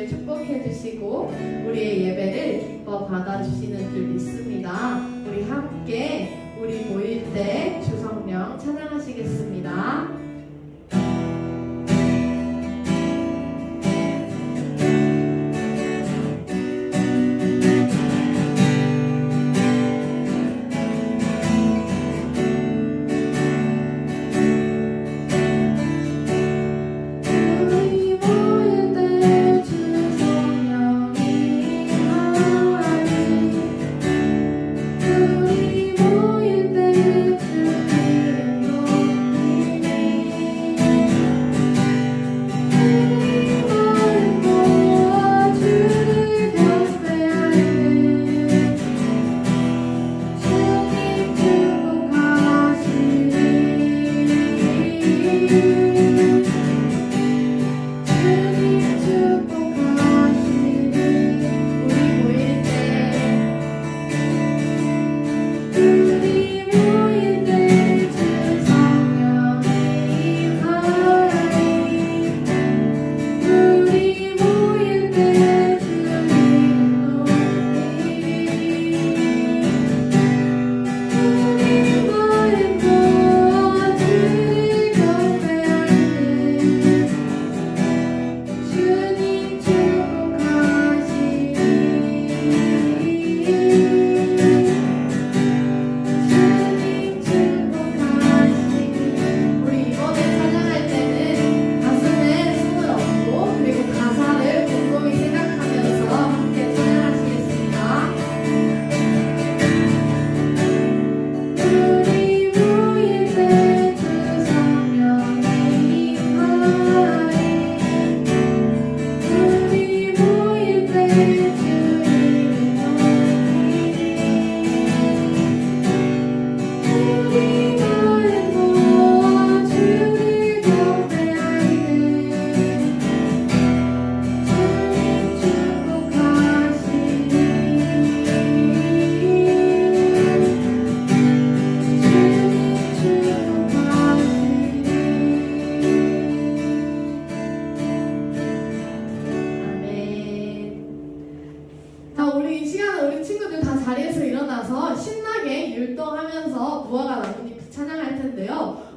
우리를 축복해 주시고 우리의 예배를 기뻐 받아주시는 줄 믿습니다. 우리 함께 우리 모일 때 주성령 찬양하시겠습니다.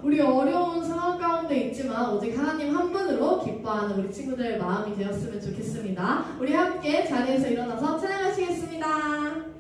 우리 어려운 상황 가운데 있지만 오직 하나님 한 분으로 기뻐하는 우리 친구들의 마음이 되었으면 좋겠습니다. 우리 함께 자리에서 일어나서 찬양하시겠습니다. 난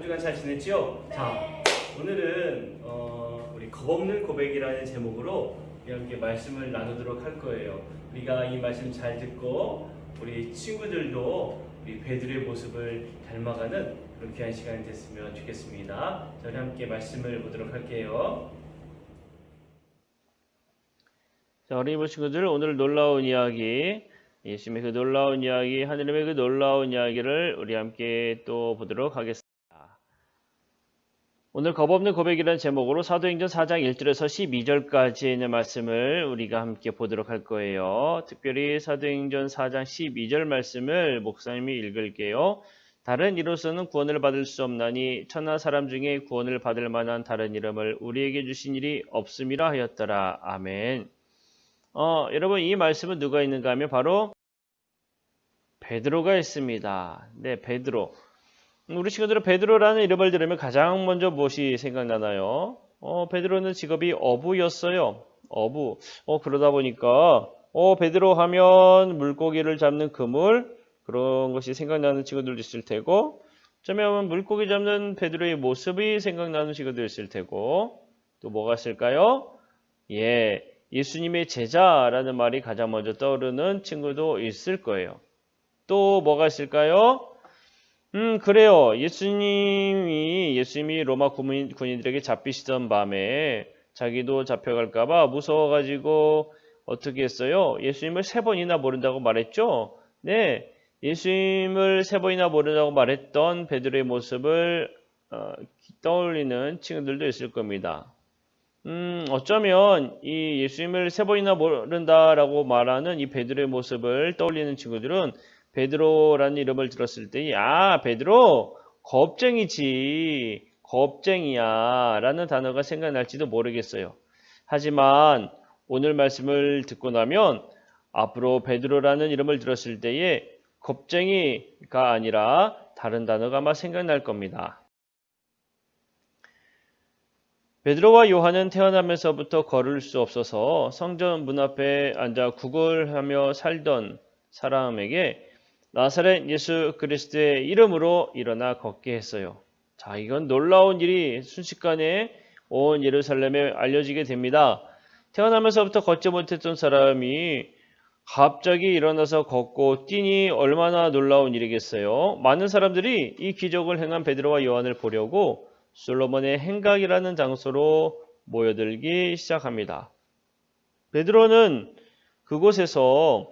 주간 잘 지냈지요? 자, 오늘은 우리 겁없는 고백이라는 제목으로 우리 함께 말씀을 나누도록 할 거예요. 우리가 이 말씀 잘 듣고 우리 친구들도 우리 베드로의 모습을 닮아가는 그런 귀한 시간이 됐으면 좋겠습니다. 자, 우리 함께 말씀을 보도록 할게요. 자, 어린이 친구들, 오늘 놀라운 이야기, 예수님의 그 놀라운 이야기, 하느님의 그 놀라운 이야기를 우리 함께 또 보도록 하겠습니다. 오늘 겁없는 고백이라는 제목으로 사도행전 4장 1절에서 12절까지 있는 말씀을 우리가 함께 보도록 할 거예요. 특별히 사도행전 4장 12절 말씀을 목사님이 읽을게요. 다른 이로서는 구원을 받을 수 없나니 천하 사람 중에 구원을 받을 만한 다른 이름을 우리에게 주신 일이 없음이라 하였더라. 아멘. 여러분, 이 말씀은 누가 있는가 하면 바로 베드로가 있습니다. 네, 베드로. 우리 친구들은 베드로라는 이름을 들으면 가장 먼저 무엇이 생각나나요? 베드로는 직업이 어부였어요. 어부. 그러다 보니까 베드로 하면 물고기를 잡는 그물, 그런 것이 생각나는 친구들도 있을 테고, 어쩌면 물고기 잡는 베드로의 모습이 생각나는 친구도 있을 테고, 또 뭐가 있을까요? 예수님의 제자라는 말이 가장 먼저 떠오르는 친구도 있을 거예요. 또 뭐가 있을까요? 그래요. 예수님이 로마 군인들에게 잡히시던 밤에 자기도 잡혀갈까봐 무서워가지고 어떻게 했어요? 예수님을 3번이나 모른다고 말했죠? 네. 예수님을 3번이나 모른다고 말했던 베드로의 모습을 떠올리는 친구들도 있을 겁니다. 어쩌면 이 예수님을 3번이나 모른다라고 말하는 이 베드로의 모습을 떠올리는 친구들은 베드로라는 이름을 들었을 때, 베드로 겁쟁이지, 겁쟁이야 라는 단어가 생각날지도 모르겠어요. 하지만 오늘 말씀을 듣고 나면 앞으로 베드로라는 이름을 들었을 때에 겁쟁이가 아니라 다른 단어가 아마 생각날 겁니다. 베드로와 요한은 태어나면서부터 걸을 수 없어서 성전 문 앞에 앉아 구걸하며 살던 사람에게 나사렛 예수 그리스도의 이름으로 일어나 걷게 했어요. 자, 이건 놀라운 일이 순식간에 온 예루살렘에 알려지게 됩니다. 태어나면서부터 걷지 못했던 사람이 갑자기 일어나서 걷고 뛰니 얼마나 놀라운 일이겠어요. 많은 사람들이 이 기적을 행한 베드로와 요한을 보려고 솔로몬의 행각이라는 장소로 모여들기 시작합니다. 베드로는 그곳에서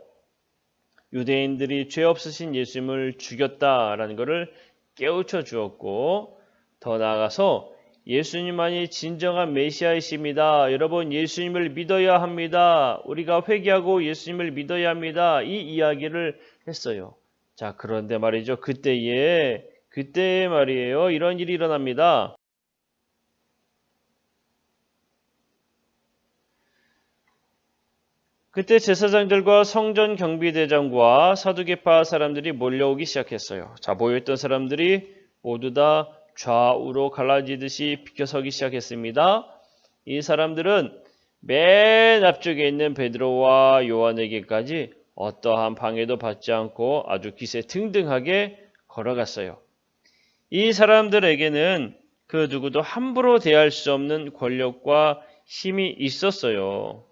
유대인들이 죄 없으신 예수님을 죽였다라는 것을 깨우쳐 주었고, 더 나아가서 예수님만이 진정한 메시아이십니다. 여러분, 예수님을 믿어야 합니다. 우리가 회개하고 예수님을 믿어야 합니다. 이 이야기를 했어요. 자, 그런데 말이죠. 그때 말이에요. 이런 일이 일어납니다. 그때 제사장들과 성전 경비대장과 사두개파 사람들이 몰려오기 시작했어요. 자, 모여있던 사람들이 모두 다 좌우로 갈라지듯이 비켜서기 시작했습니다. 이 사람들은 맨 앞쪽에 있는 베드로와 요한에게까지 어떠한 방해도 받지 않고 아주 기세 등등하게 걸어갔어요. 이 사람들에게는 그 누구도 함부로 대할 수 없는 권력과 힘이 있었어요.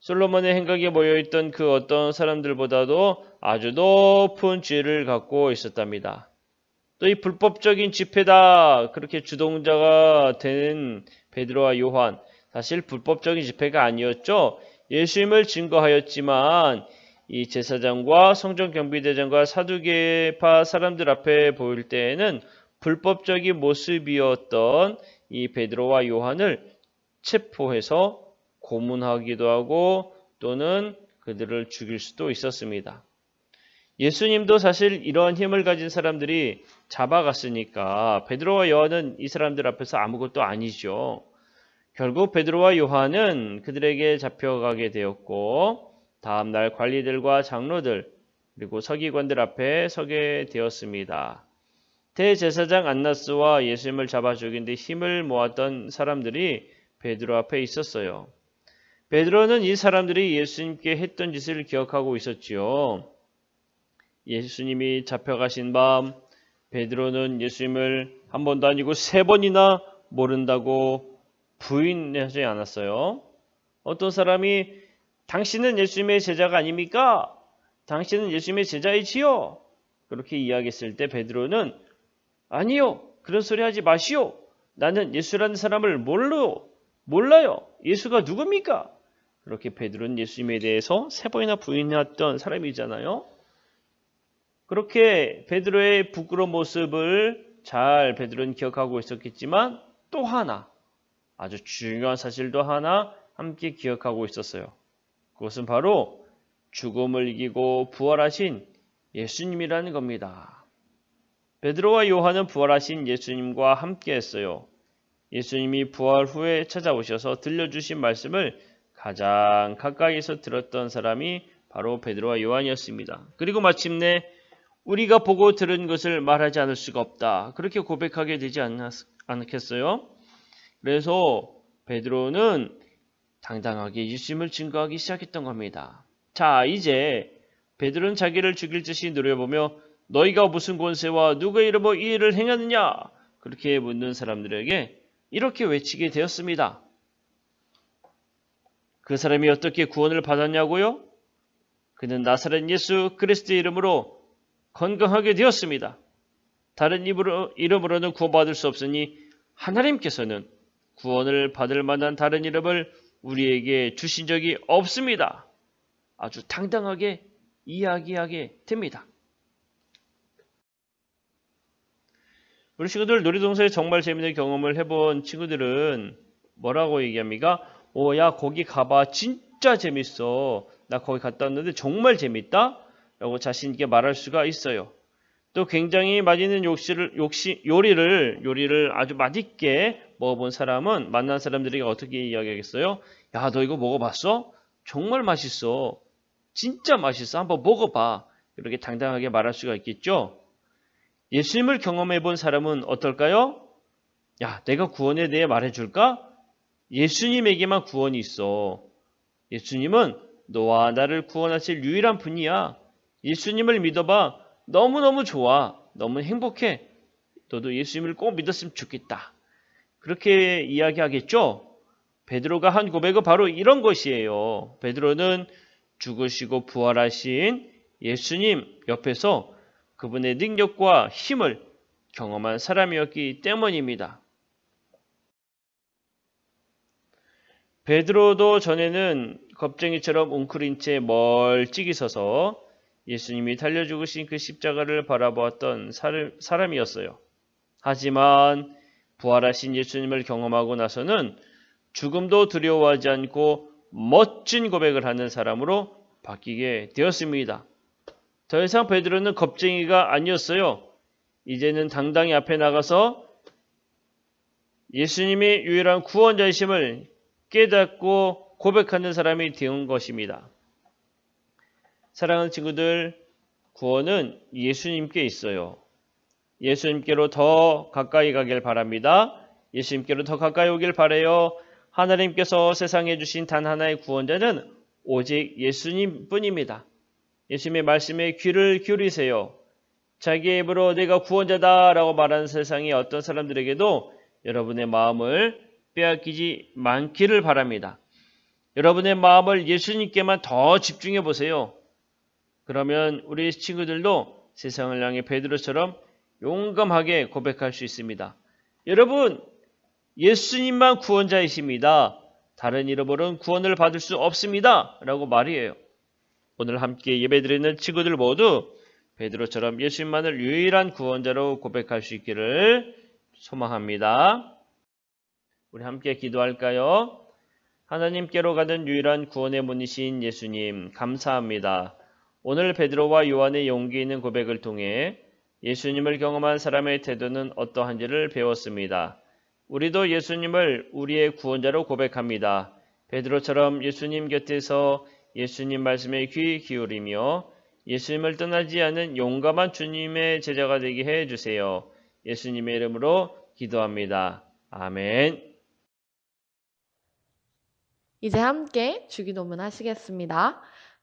솔로몬의 행각에 모여있던 그 어떤 사람들보다도 아주 높은 지위를 갖고 있었답니다. 또 이 불법적인 집회다 그렇게 주동자가 된 베드로와 요한, 사실 불법적인 집회가 아니었죠. 예수님을 증거하였지만 이 제사장과 성전경비대장과 사두개파 사람들 앞에 보일 때에는 불법적인 모습이었던 이 베드로와 요한을 체포해서 고문하기도 하고 또는 그들을 죽일 수도 있었습니다. 예수님도 사실 이러한 힘을 가진 사람들이 잡아갔으니까 베드로와 요한은 이 사람들 앞에서 아무것도 아니죠. 결국 베드로와 요한은 그들에게 잡혀가게 되었고 다음날 관리들과 장로들 그리고 서기관들 앞에 서게 되었습니다. 대제사장 안나스와 예수님을 잡아 죽인 데 힘을 모았던 사람들이 베드로 앞에 있었어요. 베드로는 이 사람들이 예수님께 했던 짓을 기억하고 있었지요. 예수님이 잡혀가신 밤 베드로는 예수님을 한 번도 아니고 3번이나 모른다고 부인하지 않았어요. 어떤 사람이 당신은 예수님의 제자가 아닙니까? 당신은 예수님의 제자이지요? 그렇게 이야기했을 때 베드로는 아니요. 그런 소리 하지 마시오. 나는 예수라는 사람을 몰라요. 예수가 누굽니까? 그렇게 베드로는 예수님에 대해서 3번이나 부인했던 사람이잖아요. 그렇게 베드로의 부끄러운 모습을 잘 베드로는 기억하고 있었겠지만 또 하나 아주 중요한 사실도 하나 함께 기억하고 있었어요. 그것은 바로 죽음을 이기고 부활하신 예수님이라는 겁니다. 베드로와 요한은 부활하신 예수님과 함께 했어요. 예수님이 부활 후에 찾아오셔서 들려주신 말씀을 가장 가까이에서 들었던 사람이 바로 베드로와 요한이었습니다. 그리고 마침내 우리가 보고 들은 것을 말하지 않을 수가 없다. 그렇게 고백하게 되지 않겠어요? 그래서 베드로는 당당하게 예수님을 증거하기 시작했던 겁니다. 자, 이제 베드로는 자기를 죽일 듯이 노려보며 너희가 무슨 권세와 누구의 이름으로 이 일을 행하느냐? 그렇게 묻는 사람들에게 이렇게 외치게 되었습니다. 그 사람이 어떻게 구원을 받았냐고요? 그는 나사렛 예수 그리스도의 이름으로 건강하게 되었습니다. 다른 이름으로는 구원받을 수 없으니 하나님께서는 구원을 받을 만한 다른 이름을 우리에게 주신 적이 없습니다. 아주 당당하게 이야기하게 됩니다. 우리 친구들 놀이동산에 정말 재밌는 경험을 해본 친구들은 뭐라고 얘기합니까? 야 거기 가봐 진짜 재밌어. 나 거기 갔다 왔는데 정말 재밌다? 라고 자신 있게 말할 수가 있어요. 또 굉장히 맛있는 요리를 아주 맛있게 먹어본 사람은 만난 사람들에게 어떻게 이야기하겠어요? 야, 너 이거 먹어봤어? 정말 맛있어. 진짜 맛있어. 한번 먹어봐. 이렇게 당당하게 말할 수가 있겠죠? 예수님을 경험해 본 사람은 어떨까요? 야, 내가 구원에 대해 말해줄까? 예수님에게만 구원이 있어. 예수님은 너와 나를 구원하실 유일한 분이야. 예수님을 믿어봐. 너무너무 좋아. 너무 행복해. 너도 예수님을 꼭 믿었으면 좋겠다. 그렇게 이야기하겠죠? 베드로가 한 고백은 바로 이런 것이에요. 베드로는 죽으시고 부활하신 예수님 옆에서 그분의 능력과 힘을 경험한 사람이었기 때문입니다. 베드로도 전에는 겁쟁이처럼 웅크린 채 멀찍이 서서 예수님이 달려 죽으신 그 십자가를 바라보았던 사람이었어요. 하지만 부활하신 예수님을 경험하고 나서는 죽음도 두려워하지 않고 멋진 고백을 하는 사람으로 바뀌게 되었습니다. 더 이상 베드로는 겁쟁이가 아니었어요. 이제는 당당히 앞에 나가서 예수님이 유일한 구원자이심을 깨닫고 고백하는 사람이 되는 것입니다. 사랑하는 친구들, 구원은 예수님께 있어요. 예수님께로 더 가까이 가길 바랍니다. 예수님께로 더 가까이 오길 바라요. 하나님께서 세상에 주신 단 하나의 구원자는 오직 예수님 뿐입니다. 예수님의 말씀에 귀를 기울이세요. 자기의 입으로 내가 구원자다 라고 말하는 세상의 어떤 사람들에게도 여러분의 마음을 빼앗기지 않기를 바랍니다. 여러분의 마음을 예수님께만 더 집중해 보세요. 그러면 우리 친구들도 세상을 향해 베드로처럼 용감하게 고백할 수 있습니다. 여러분, 예수님만 구원자이십니다. 다른 이름으로는 구원을 받을 수 없습니다. 라고 말이에요. 오늘 함께 예배드리는 친구들 모두 베드로처럼 예수님만을 유일한 구원자로 고백할 수 있기를 소망합니다. 우리 함께 기도할까요? 하나님께로 가는 유일한 구원의 문이신 예수님, 감사합니다. 오늘 베드로와 요한의 용기 있는 고백을 통해 예수님을 경험한 사람의 태도는 어떠한지를 배웠습니다. 우리도 예수님을 우리의 구원자로 고백합니다. 베드로처럼 예수님 곁에서 예수님 말씀에 귀 기울이며 예수님을 떠나지 않은 용감한 주님의 제자가 되게 해주세요. 예수님의 이름으로 기도합니다. 아멘. 이제 함께 주기도문 하시겠습니다.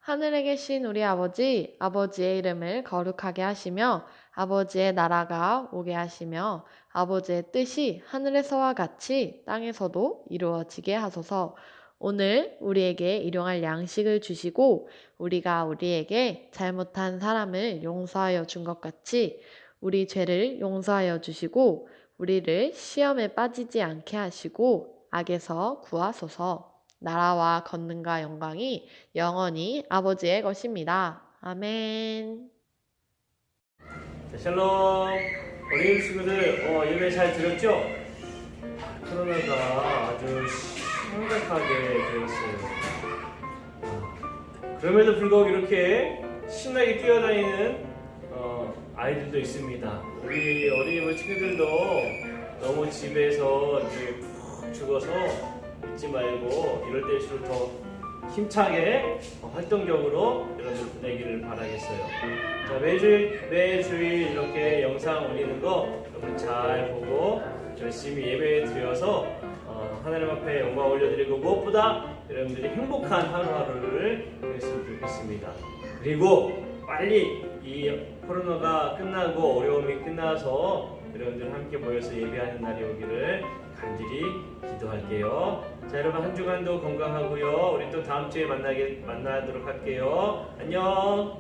하늘에 계신 우리 아버지, 아버지의 이름을 거룩하게 하시며 아버지의 나라가 오게 하시며 아버지의 뜻이 하늘에서와 같이 땅에서도 이루어지게 하소서. 오늘 우리에게 일용할 양식을 주시고 우리가 우리에게 잘못한 사람을 용서하여 준 것 같이 우리 죄를 용서하여 주시고 우리를 시험에 빠지지 않게 하시고 악에서 구하소서. 나라와 권능과 영광이 영원히 아버지의 것입니다. 아멘. 자, 샬롬. 어린이 친구들, 예배 잘 들었죠? 코로나가 아주 심각하게 되었어요. 그럼에도 불구하고 이렇게 신나게 뛰어다니는 아이들도 있습니다. 우리 어린이 친구들도 너무 집에서 이렇게 푹 죽어서 있지 말고 이럴 때일수록 더 힘차게 활동적으로 여러분들 보내기를 바라겠어요. 자, 매주일 이렇게 영상 올리는 거 여러분 잘 보고 열심히 예배 드려서 하나님 앞에 영광 올려드리고 무엇보다 여러분들이 행복한 하루하루를 보냈으면 좋겠습니다. 그리고 빨리 이 코로나가 끝나고 어려움이 끝나서 여러분들 함께 모여서 예배하는 날이 오기를 간절히 기도할게요. 자, 여러분 한 주간도 건강하고요. 우리 또 다음 주에 만나도록 할게요. 안녕.